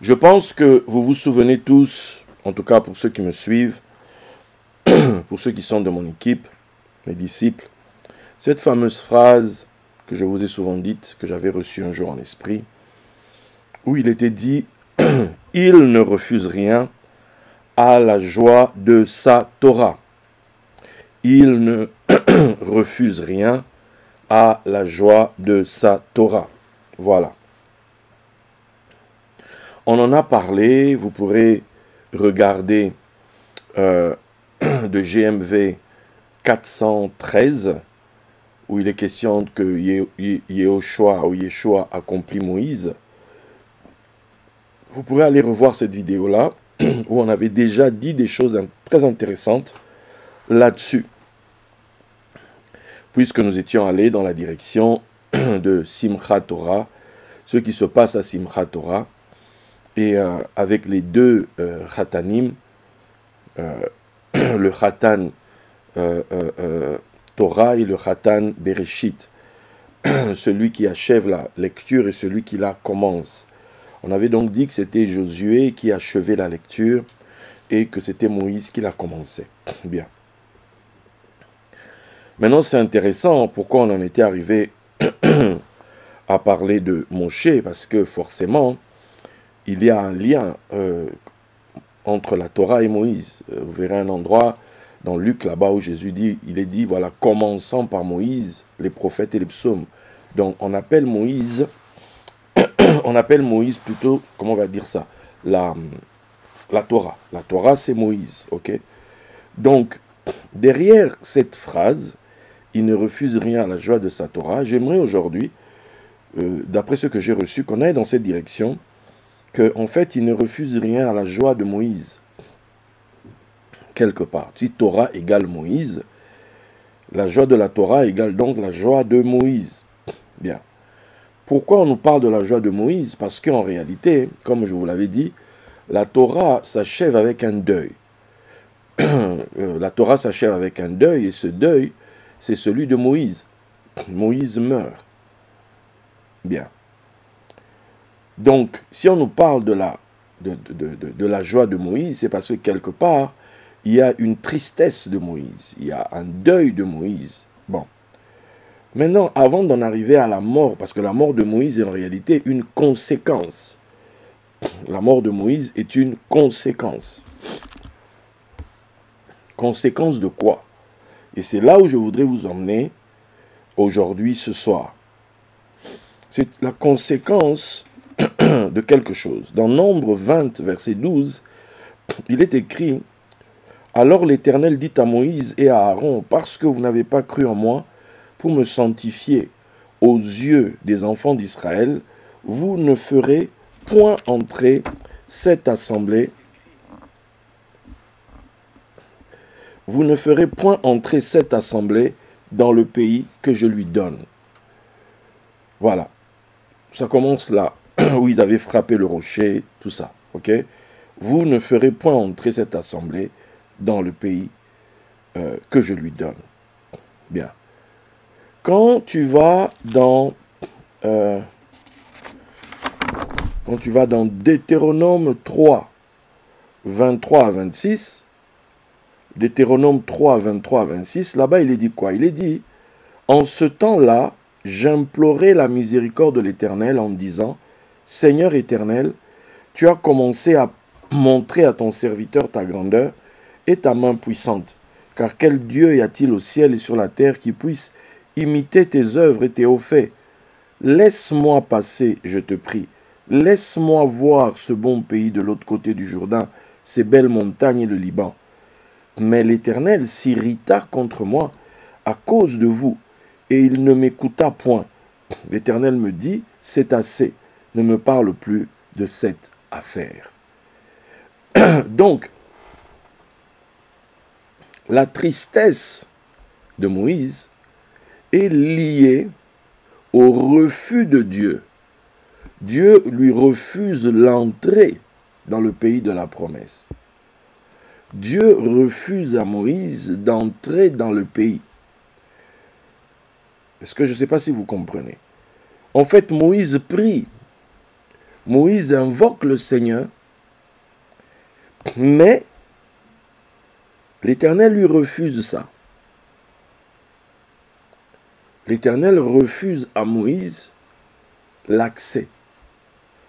Je pense que vous vous souvenez tous, en tout cas pour ceux qui me suivent, pour ceux qui sont de mon équipe, mes disciples, cette fameuse phrase que je vous ai souvent dite, que j'avais reçue un jour en esprit, où il était dit « Il ne refuse rien à la joie de sa Torah. » Il ne refuse rien à la joie de sa Torah. Voilà. On en a parlé, vous pourrez regarder de GMV 413, où il est question que Yeshua accomplit Moïse. Vous pourrez aller revoir cette vidéo-là, où on avait déjà dit des choses très intéressantes là-dessus. Puisque nous étions allés dans la direction de Simchat Torah, ce qui se passe à Simchat Torah, et avec les deux Khatanim, le Khatan Torah et le Khatan Bereshit, celui qui achève la lecture et celui qui la commence. On avait donc dit que c'était Josué qui achevait la lecture et que c'était Moïse qui la commençait. Bien. Maintenant, c'est intéressant pourquoi on en était arrivé à parler de Moshe, parce que forcément, il y a un lien entre la Torah et Moïse. Vous verrez un endroit dans Luc là-bas où Jésus dit, il est dit, voilà, commençant par Moïse, les prophètes et les psaumes. Donc on appelle Moïse plutôt, comment on va dire ça, la Torah. La Torah c'est Moïse, ok? Donc derrière cette phrase, il ne refuse rien à la joie de sa Torah, j'aimerais aujourd'hui, d'après ce que j'ai reçu, qu'on aille dans cette direction, qu'en fait, il ne refuse rien à la joie de Moïse. Quelque part. Si Torah égale Moïse, la joie de la Torah égale donc la joie de Moïse. Bien. Pourquoi on nous parle de la joie de Moïse? Parce qu'en réalité, comme je vous l'avais dit, la Torah s'achève avec un deuil. La Torah s'achève avec un deuil, et ce deuil, c'est celui de Moïse. Moïse meurt. Bien. Donc, si on nous parle de la joie de Moïse, c'est parce que quelque part, il y a une tristesse de Moïse, il y a un deuil de Moïse. Bon. Maintenant, avant d'en arriver à la mort, parce que la mort de Moïse est en réalité une conséquence. La mort de Moïse est une conséquence. Conséquence de quoi? Et c'est là où je voudrais vous emmener aujourd'hui, ce soir. C'est la conséquence de quelque chose. Dans Nombre 20, verset 12, il est écrit « Alors l'Éternel dit à Moïse et à Aaron, parce que vous n'avez pas cru en moi pour me sanctifier aux yeux des enfants d'Israël, vous ne ferez point entrer cette assemblée. Vous ne ferez point entrer cette assemblée dans le pays que je lui donne. » Voilà. Ça commence là, où ils avaient frappé le rocher, tout ça. Ok? Vous ne ferez point entrer cette assemblée dans le pays que je lui donne. Bien. Quand tu vas dans Deutéronome 3, 23 à 26, Deutéronome 3, 23 à 26, là-bas il est dit quoi? Il est dit, en ce temps-là, j'implorai la miséricorde de l'Éternel en disant, Seigneur éternel, tu as commencé à montrer à ton serviteur ta grandeur et ta main puissante. Car quel Dieu y a-t-il au ciel et sur la terre qui puisse imiter tes œuvres et tes hauts faits? Laisse-moi passer, je te prie. Laisse-moi voir ce bon pays de l'autre côté du Jourdain, ces belles montagnes et le Liban. Mais l'Éternel s'irrita contre moi à cause de vous, et il ne m'écouta point. L'Éternel me dit, c'est assez, ne me parle plus de cette affaire. Donc, la tristesse de Moïse est liée au refus de Dieu. Dieu lui refuse l'entrée dans le pays de la promesse. Dieu refuse à Moïse d'entrer dans le pays. Est-ce que je ne sais pas si vous comprenez? En fait, Moïse prie. Moïse invoque le Seigneur, mais l'Éternel lui refuse ça. L'Éternel refuse à Moïse l'accès.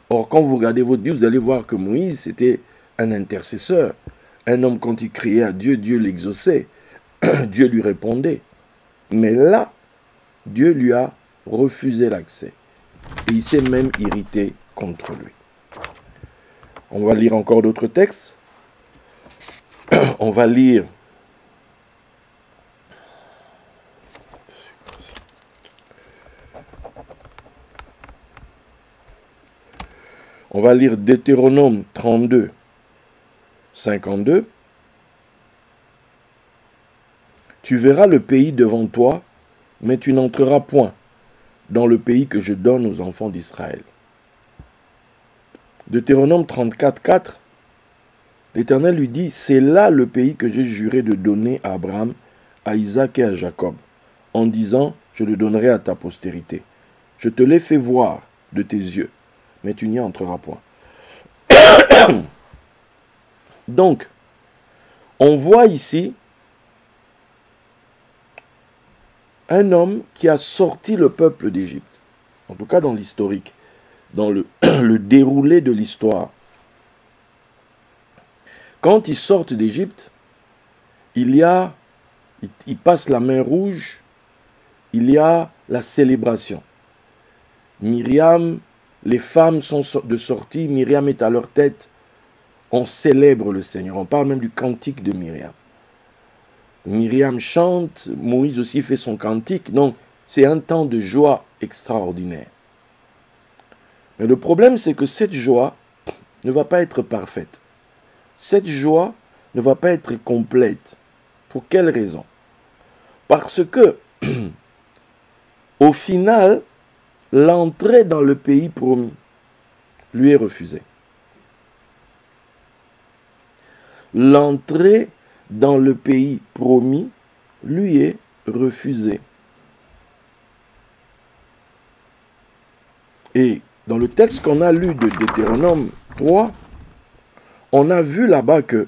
Or, quand vous regardez votre Bible, vous allez voir que Moïse, c'était un intercesseur. Un homme, quand il criait à Dieu, Dieu l'exauçait. Dieu lui répondait. Mais là, Dieu lui a refusé l'accès. Et il s'est même irrité contre lui. On va lire encore d'autres textes. On va lire... On va lire Deutéronome 32, 52. Tu verras le pays devant toi, mais tu n'entreras point dans le pays que je donne aux enfants d'Israël. Deutéronome 34, 4. L'Éternel lui dit, c'est là le pays que j'ai juré de donner à Abraham, à Isaac et à Jacob, en disant, je le donnerai à ta postérité. Je te l'ai fait voir de tes yeux, mais tu n'y entreras point. Donc, on voit ici un homme qui a sorti le peuple d'Égypte, en tout cas dans l'historique, dans le déroulé de l'histoire. Quand ils sortent d'Égypte, ils passent la main rouge, il y a la célébration. Myriam, les femmes sont de sortie, Myriam est à leur tête, on célèbre le Seigneur, on parle même du cantique de Myriam. Myriam chante, Moïse aussi fait son cantique, donc c'est un temps de joie extraordinaire. Mais le problème, c'est que cette joie ne va pas être parfaite. Cette joie ne va pas être complète. Pour quelle raison? Parce que, au final, l'entrée dans le pays promis lui est refusée. L'entrée dans le pays promis lui est refusée. Et dans le texte qu'on a lu de Deutéronome 3, on a vu là-bas que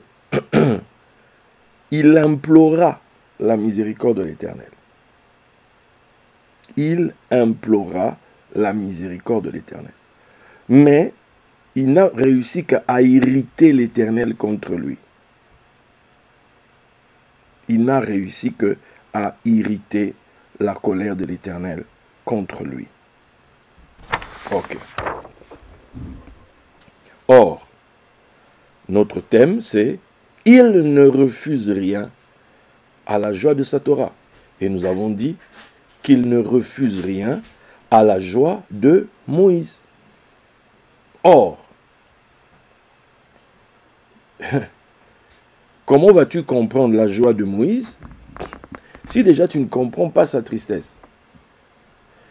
il implora la miséricorde de l'Éternel. Il implora la miséricorde de l'Éternel. Mais il n'a réussi qu'à irriter l'Éternel contre lui. Il n'a réussi qu'à irriter la colère de l'Éternel contre lui. Ok. Or, notre thème, c'est « Il ne refuse rien à la joie de sa Torah ». Et nous avons dit qu'il ne refuse rien à la joie de Moïse. Or, comment vas-tu comprendre la joie de Moïse si déjà tu ne comprends pas sa tristesse?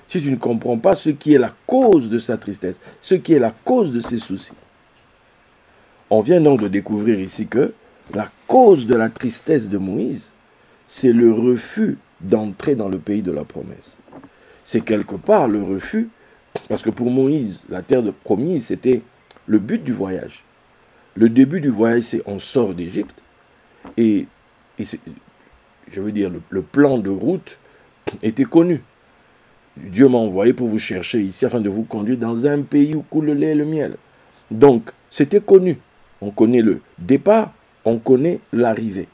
Si tu ne comprends pas ce qui est la cause de sa tristesse, ce qui est la cause de ses soucis. On vient donc de découvrir ici que la cause de la tristesse de Moïse, c'est le refus d'entrer dans le pays de la promesse. C'est quelque part le refus, parce que pour Moïse, la terre de promise, c'était le but du voyage. Le début du voyage, c'est on sort d'Égypte, et je veux dire, le plan de route était connu. Dieu m'a envoyé pour vous chercher ici afin de vous conduire dans un pays où coule le lait et le miel. Donc, c'était connu. On connaît le départ, on connaît l'arrivée.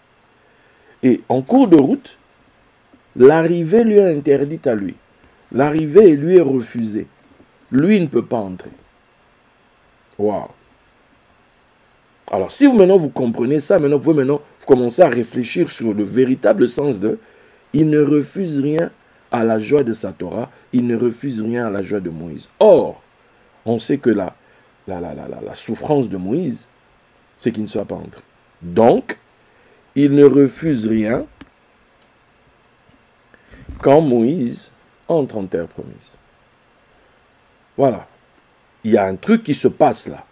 Et en cours de route, l'arrivée lui est interdite à lui. L'arrivée lui est refusée. Lui ne peut pas entrer. Waouh! Alors, si vous maintenant vous comprenez ça, maintenant vous commencez à réfléchir sur le véritable sens de « Il ne refuse rien à la joie de sa Torah, il ne refuse rien à la joie de Moïse. » Or, on sait que la souffrance de Moïse, c'est qu'il ne soit pas entré. Donc, il ne refuse rien quand Moïse entre en terre promise. Voilà. Il y a un truc qui se passe là.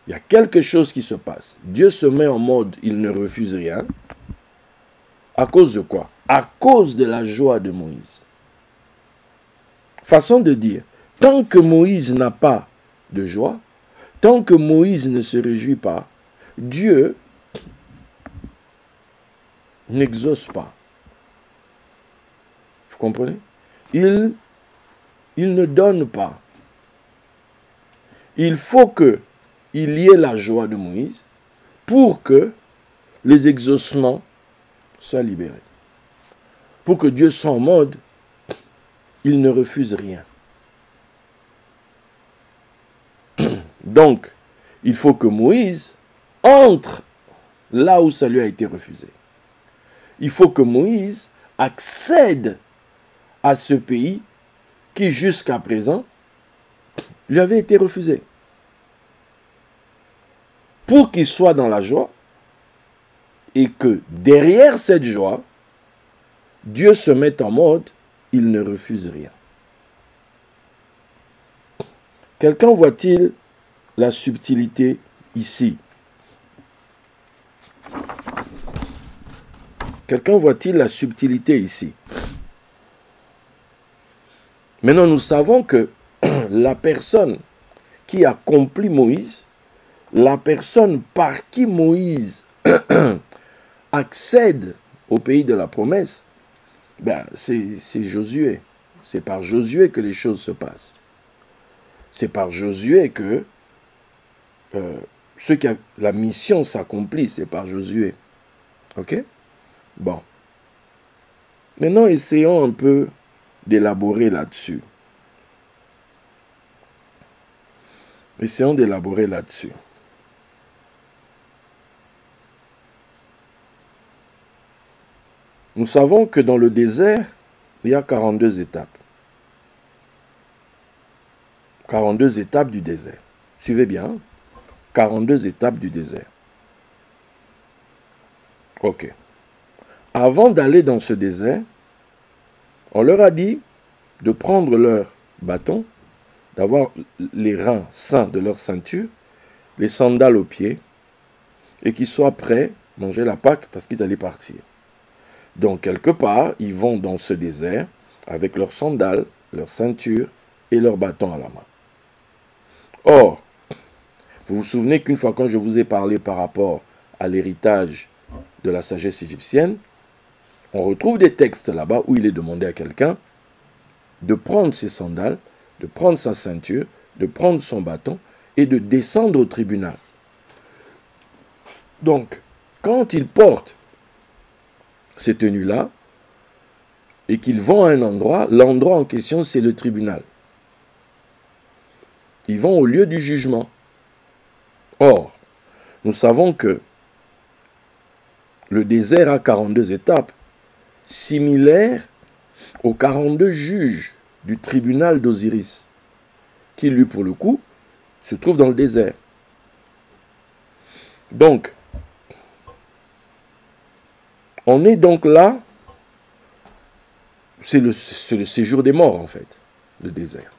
Il y a quelque chose qui se passe. Dieu se met en mode, il ne refuse rien. À cause de quoi? À cause de la joie de Moïse. Façon de dire, tant que Moïse n'a pas de joie, tant que Moïse ne se réjouit pas, Dieu n'exauce pas. Vous comprenez? Il ne donne pas. Il faut qu'il y ait la joie de Moïse pour que les exaucements soient libérés. Pour que Dieu soit en mode, il ne refuse rien. Donc, il faut que Moïse entre là où ça lui a été refusé. Il faut que Moïse accède à ce pays qui, jusqu'à présent, lui avait été refusé. Pour qu'il soit dans la joie et que derrière cette joie, Dieu se mette en mode, il ne refuse rien. Quelqu'un voit-il la subtilité ici? Quelqu'un voit-il la subtilité ici? Maintenant, nous savons que la personne qui accomplit Moïse, la personne par qui Moïse accède au pays de la promesse, ben, c'est Josué. C'est par Josué que les choses se passent. C'est par Josué que la mission s'accomplit. C'est par Josué. Ok? Bon. Maintenant, essayons un peu d'élaborer là-dessus. Essayons d'élaborer là-dessus. Nous savons que dans le désert, il y a 42 étapes. 42 étapes du désert. Suivez bien. 42 étapes du désert. Ok. Avant d'aller dans ce désert, on leur a dit de prendre leur bâton, d'avoir les reins sains de leur ceinture, les sandales aux pieds, et qu'ils soient prêts à manger la Pâque parce qu'ils allaient partir. Donc, quelque part, ils vont dans ce désert avec leurs sandales, leur ceinture et leur bâton à la main. Or, vous vous souvenez qu'une fois quand je vous ai parlé par rapport à l'héritage de la sagesse égyptienne, on retrouve des textes là-bas où il est demandé à quelqu'un de prendre ses sandales, de prendre sa ceinture, de prendre son bâton et de descendre au tribunal. Donc, quand ils portent ces tenues-là et qu'ils vont à un endroit, l'endroit en question, c'est le tribunal. Ils vont au lieu du jugement. Or, nous savons que le désert a 42 étapes, similaires aux 42 juges du tribunal d'Osiris, qui, lui, pour le coup, se trouve dans le désert. Donc, on est donc là, c'est le séjour des morts, en fait, le désert.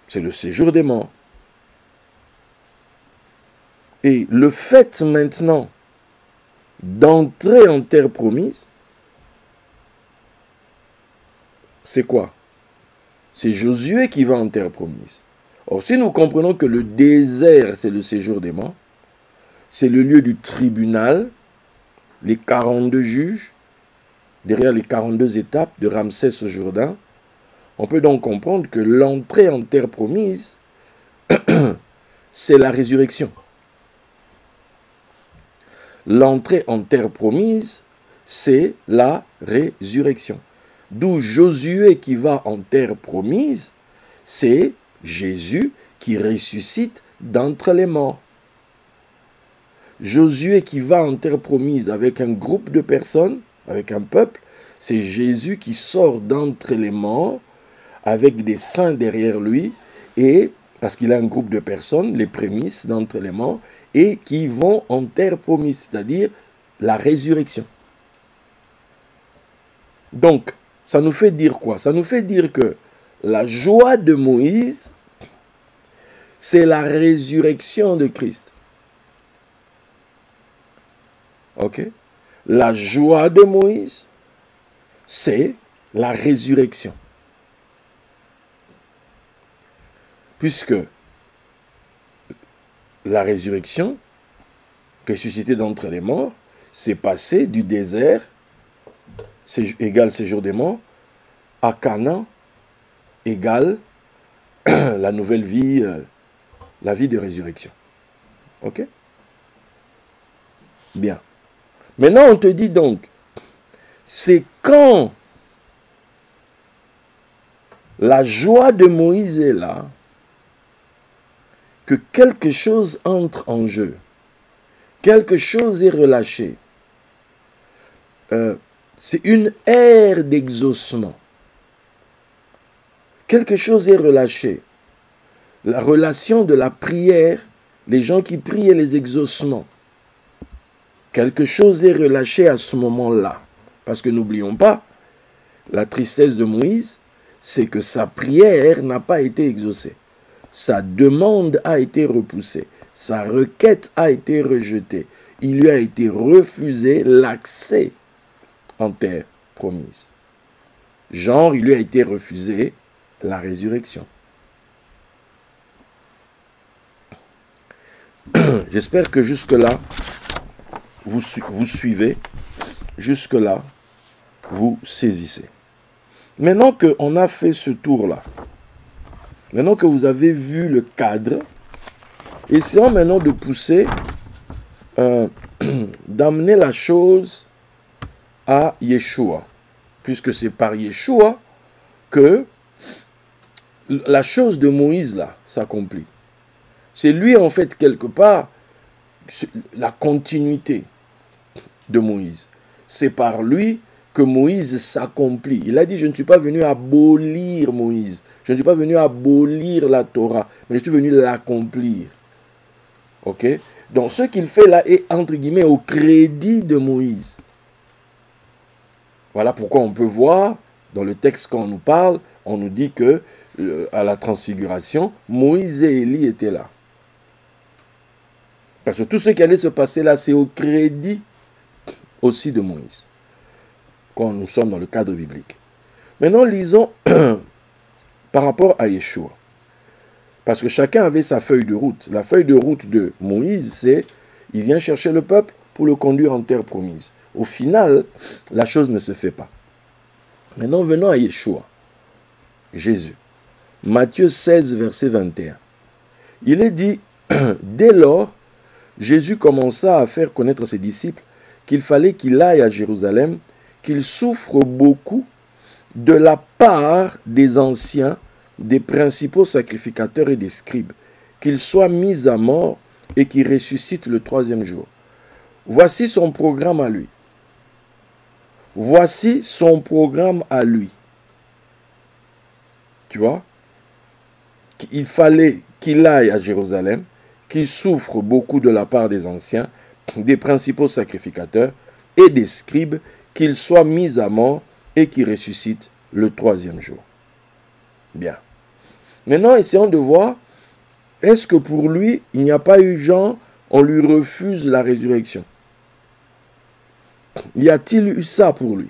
C'est le séjour des morts. Et le fait maintenant d'entrer en terre promise, c'est quoi? C'est Josué qui va en terre promise. Or, si nous comprenons que le désert, c'est le séjour des morts, c'est le lieu du tribunal, les 42 juges, derrière les 42 étapes de Ramsès au Jourdain, on peut donc comprendre que l'entrée en terre promise, c'est la résurrection. L'entrée en terre promise, c'est la résurrection. D'où Josué qui va en terre promise, c'est Jésus qui ressuscite d'entre les morts. Josué qui va en terre promise avec un groupe de personnes, avec un peuple, c'est Jésus qui sort d'entre les morts avec des saints derrière lui, et parce qu'il a un groupe de personnes, les prémices d'entre les morts, et qui vont en terre promise, c'est-à-dire la résurrection. Donc, ça nous fait dire quoi? Ça nous fait dire que la joie de Moïse, c'est la résurrection de Christ. Ok? La joie de Moïse, c'est la résurrection. puisque la résurrection, ressuscité d'entre les morts, c'est passé du désert, égal séjour des morts, à Canaan, égal la nouvelle vie, la vie de résurrection. Ok? Bien. Maintenant, on te dit donc, c'est quand la joie de Moïse est là, que quelque chose entre en jeu. Quelque chose est relâché. C'est une ère d'exaucement. Quelque chose est relâché. La relation de la prière, les gens qui prient et les exaucements. Quelque chose est relâché à ce moment-là. Parce que n'oublions pas, la tristesse de Moïse, c'est que sa prière n'a pas été exaucée. Sa demande a été repoussée. Sa requête a été rejetée. Il lui a été refusé l'accès en terre promise. Genre, il lui a été refusé la résurrection. J'espère que jusque-là, vous suivez. Jusque-là, vous saisissez. Maintenant qu'on a fait ce tour-là, maintenant que vous avez vu le cadre, essayons maintenant de pousser, d'amener la chose à Yeshua, puisque c'est par Yeshua que la chose de Moïse là s'accomplit. C'est lui en fait quelque part la continuité de Moïse. C'est par lui que Moïse s'accomplit. Il a dit, je ne suis pas venu abolir Moïse. Je ne suis pas venu abolir la Torah, mais je suis venu l'accomplir. Ok? Donc ce qu'il fait là est entre guillemets au crédit de Moïse. Voilà pourquoi on peut voir, dans le texte qu'on nous parle, on nous dit que à la transfiguration, Moïse et Élie étaient là. Parce que tout ce qui allait se passer là, c'est au crédit aussi de Moïse. Quand nous sommes dans le cadre biblique. Maintenant, lisons par rapport à Yeshua. Parce que chacun avait sa feuille de route. La feuille de route de Moïse, c'est il vient chercher le peuple pour le conduire en terre promise. Au final, la chose ne se fait pas. Maintenant, venons à Yeshua, Jésus. Matthieu 16, verset 21. Il est dit, dès lors, Jésus commença à faire connaître à ses disciples qu'il fallait qu'il aille à Jérusalem, qu'il souffre beaucoup de la part des anciens, des principaux sacrificateurs et des scribes, qu'il soit mis à mort et qu'il ressuscite le troisième jour. Voici son programme à lui. Voici son programme à lui. Tu vois? Il fallait qu'il aille à Jérusalem, qu'il souffre beaucoup de la part des anciens, des principaux sacrificateurs et des scribes, qu'il soit mis à mort et qu'il ressuscite le troisième jour. Bien. Maintenant, essayons de voir, est-ce que pour lui, il n'y a pas eu genre, on lui refuse la résurrection? Y a-t-il eu ça pour lui?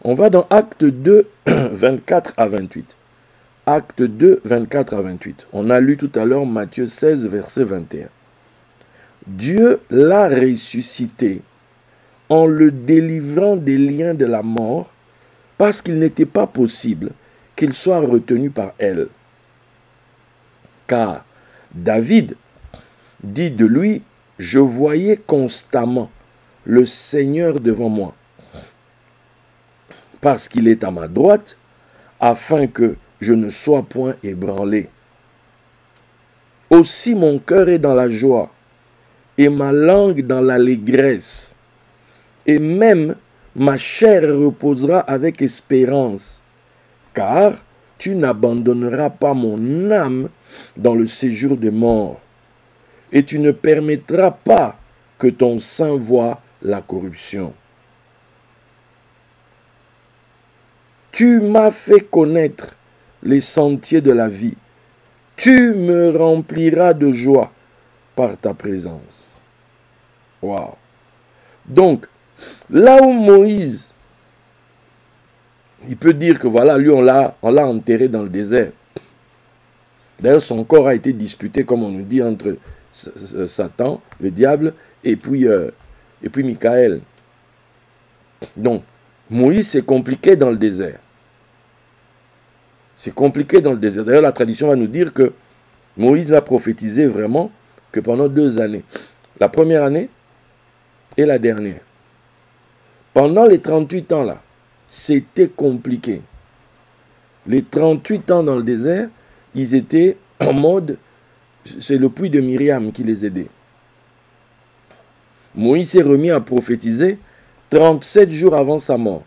On va dans Acte 2, 24 à 28. Acte 2, 24 à 28. On a lu tout à l'heure Matthieu 16, verset 21. Dieu l'a ressuscité en le délivrant des liens de la mort parce qu'il n'était pas possible qu'il soit retenu par elle. Car David dit de lui, « Je voyais constamment le Seigneur devant moi, parce qu'il est à ma droite, afin que je ne sois point ébranlé. Aussi mon cœur est dans la joie, et ma langue dans l'allégresse, et même ma chair reposera avec espérance, car tu n'abandonneras pas mon âme dans le séjour des morts, et tu ne permettras pas que ton sein voie la corruption. Tu m'as fait connaître les sentiers de la vie. Tu me rempliras de joie par ta présence. Waouh! Donc, là où Moïse, il peut dire que voilà, lui, on l'a enterré dans le désert. D'ailleurs, son corps a été disputé, comme on nous dit, entre Satan, le diable, et puis Michael. Donc, Moïse, c'est compliqué dans le désert. C'est compliqué dans le désert. D'ailleurs, la tradition va nous dire que Moïse a prophétisé vraiment que pendant 2 années. La première année et la dernière. Pendant les 38 ans là, c'était compliqué. Les 38 ans dans le désert, ils étaient en mode, c'est le puits de Myriam qui les aidait. Moïse s'est remis à prophétiser 37 jours avant sa mort.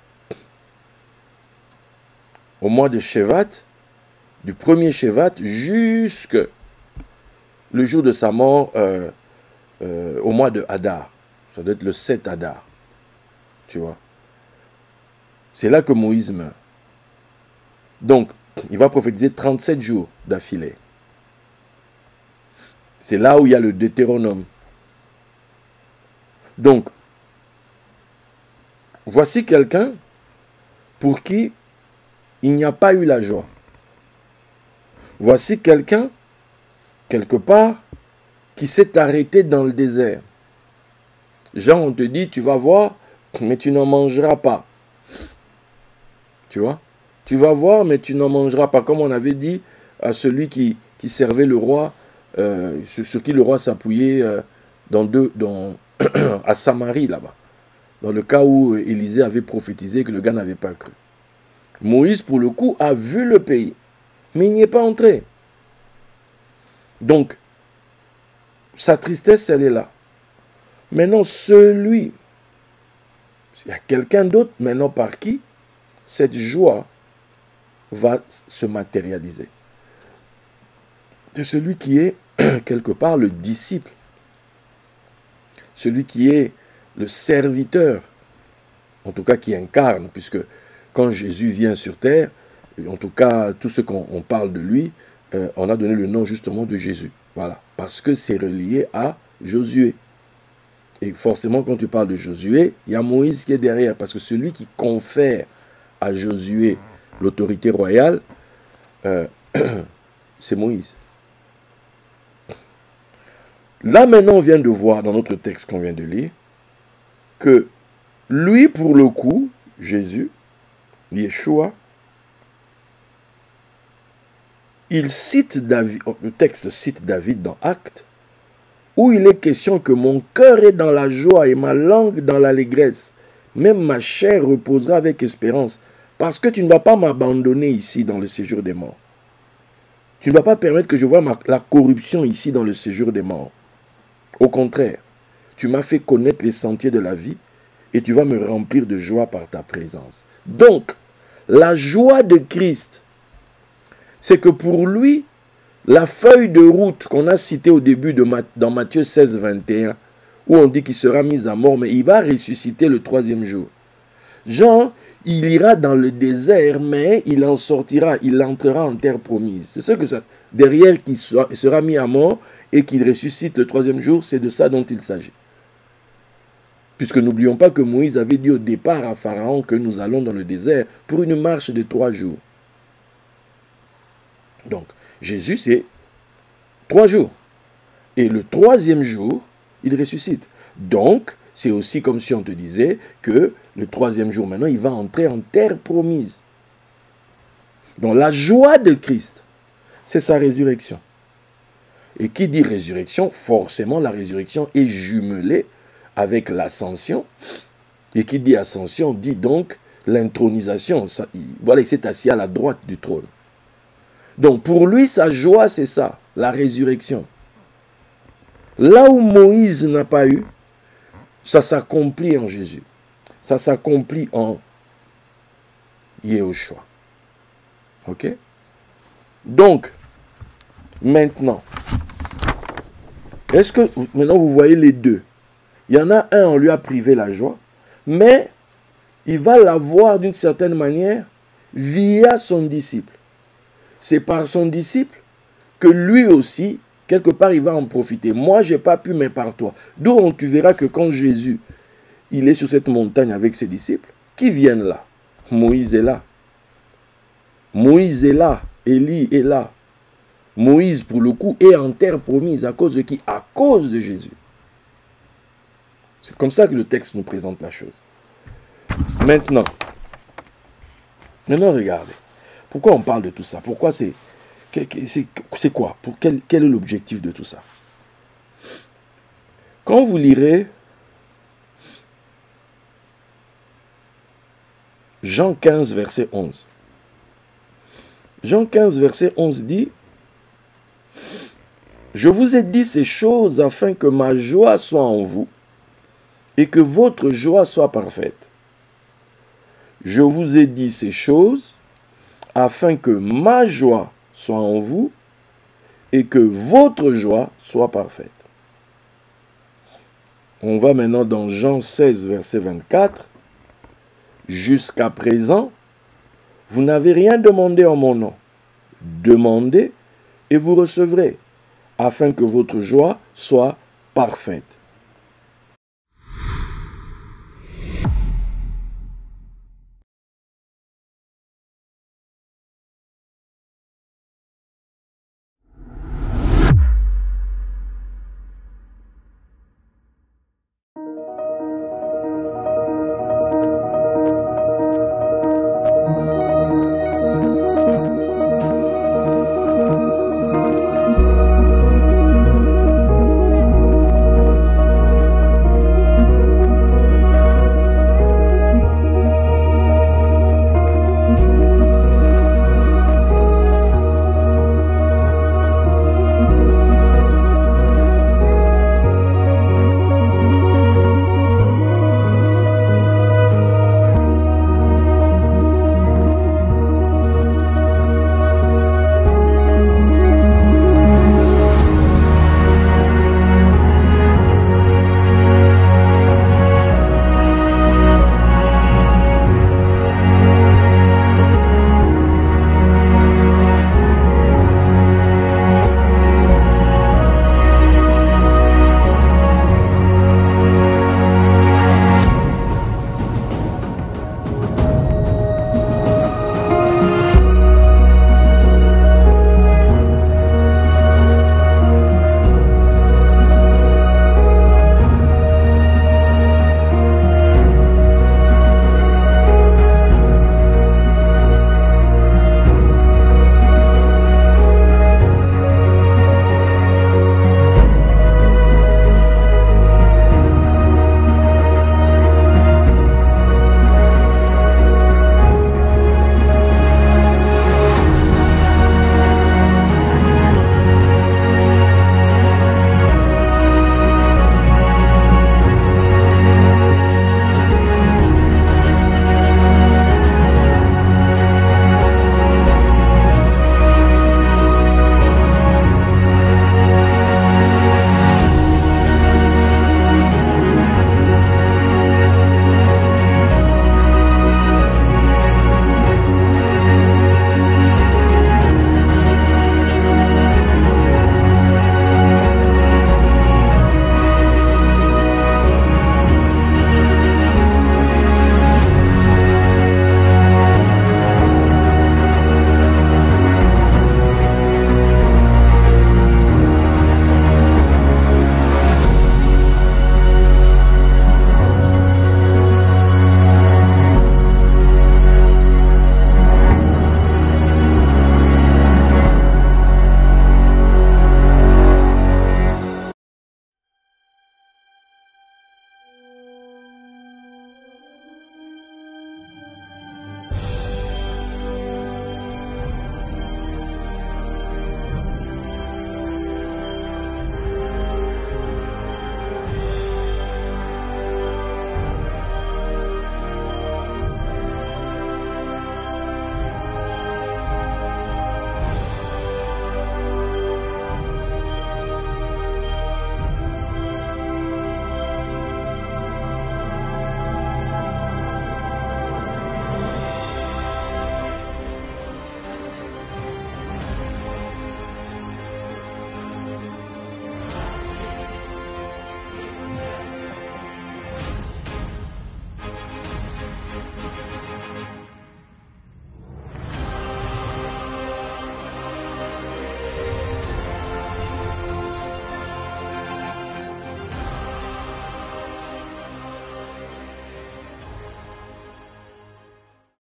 Au mois de Shevat, du premier Shevat jusque le jour de sa mort au mois de Hadar. Ça doit être le 7 Hadar. Tu vois. C'est là que Moïse meurt. Donc, il va prophétiser 37 jours d'affilée. C'est là où il y a le Deutéronome. Donc, voici quelqu'un pour qui il n'y a pas eu la joie. Voici quelqu'un, quelque part, qui s'est arrêté dans le désert. Jean, on te dit, tu vas voir, mais tu n'en mangeras pas. Tu vois? Tu vas voir, mais tu n'en mangeras pas. Comme on avait dit à celui qui servait le roi, sur qui le roi s'appuyait à Samarie, là-bas. Dans le cas où Élisée avait prophétisé que le gars n'avait pas cru. Moïse, pour le coup, a vu le pays, mais il n'y est pas entré. Donc, sa tristesse, elle est là. Maintenant, il y a quelqu'un d'autre, maintenant par qui cette joie va se matérialiser. C'est celui qui est, quelque part, le disciple. Celui qui est le serviteur. En tout cas, qui incarne, puisque quand Jésus vient sur terre, en tout cas, tout ce qu'on parle de lui, on a donné le nom justement de Jésus. Voilà. Parce que c'est relié à Josué. Et forcément, quand tu parles de Josué, il y a Moïse qui est derrière. Parce que celui qui confère à Josué l'autorité royale, c'est Moïse. Là, maintenant, on vient de voir dans notre texte qu'on vient de lire que lui, pour le coup, Jésus, Yeshua, il cite David, le texte cite David dans Actes, où il est question que mon cœur est dans la joie et ma langue dans l'allégresse. Même ma chair reposera avec espérance, parce que tu ne vas pas m'abandonner ici dans le séjour des morts. Tu ne vas pas permettre que je voie la corruption ici dans le séjour des morts. Au contraire, tu m'as fait connaître les sentiers de la vie et tu vas me remplir de joie par ta présence. Donc, la joie de Christ, c'est que pour lui, la feuille de route qu'on a citée au début dans Matthieu 16, 21, où on dit qu'il sera mis à mort, mais il va ressusciter le 3e jour. Jean, il ira dans le désert, mais il en sortira, il entrera en terre promise. C'est ce que ça, derrière qu'il sera mis à mort et qu'il ressuscite le 3e jour, c'est de ça dont il s'agit. Puisque n'oublions pas que Moïse avait dit au départ à Pharaon que nous allons dans le désert pour une marche de 3 jours. Donc, Jésus, c'est 3 jours. Et le 3e jour, il ressuscite. Donc, c'est aussi comme si on te disait que le 3e jour, maintenant, il va entrer en terre promise. Donc, la joie de Christ, c'est sa résurrection. Et qui dit résurrection, forcément, la résurrection est jumelée avec l'ascension. Et qui dit ascension, dit donc l'intronisation. Voilà, il s'est assis à la droite du trône. Donc, pour lui, sa joie, c'est ça, la résurrection. Là où Moïse n'a pas eu, ça s'accomplit en Jésus. Ça s'accomplit en Yehoshua. Ok? Donc, maintenant, est-ce que, maintenant vous voyez les deux? Il y en a un, on lui a privé la joie, mais il va l'avoir d'une certaine manière via son disciple. C'est par son disciple que lui aussi, quelque part, il va en profiter. Moi, je n'ai pas pu, mais par toi. D'où tu verras que quand Jésus, il est sur cette montagne avec ses disciples, qui viennent là? Moïse est là. Moïse est là. Élie est là. Moïse, pour le coup, est en terre promise. À cause de qui? À cause de Jésus. C'est comme ça que le texte nous présente la chose. Maintenant, regardez. Pourquoi on parle de tout ça? Pourquoi c'est quoi? Quel est l'objectif de tout ça? Quand vous lirez Jean 15, verset 11. Jean 15, verset 11 dit: « Je vous ai dit ces choses afin que ma joie soit en vous et que votre joie soit parfaite. Je vous ai dit ces choses afin que ma joie soit en vous et que votre joie soit parfaite. » On va maintenant dans Jean 16, verset 24. « Jusqu'à présent, vous n'avez rien demandé en mon nom. Demandez et vous recevrez, afin que votre joie soit parfaite.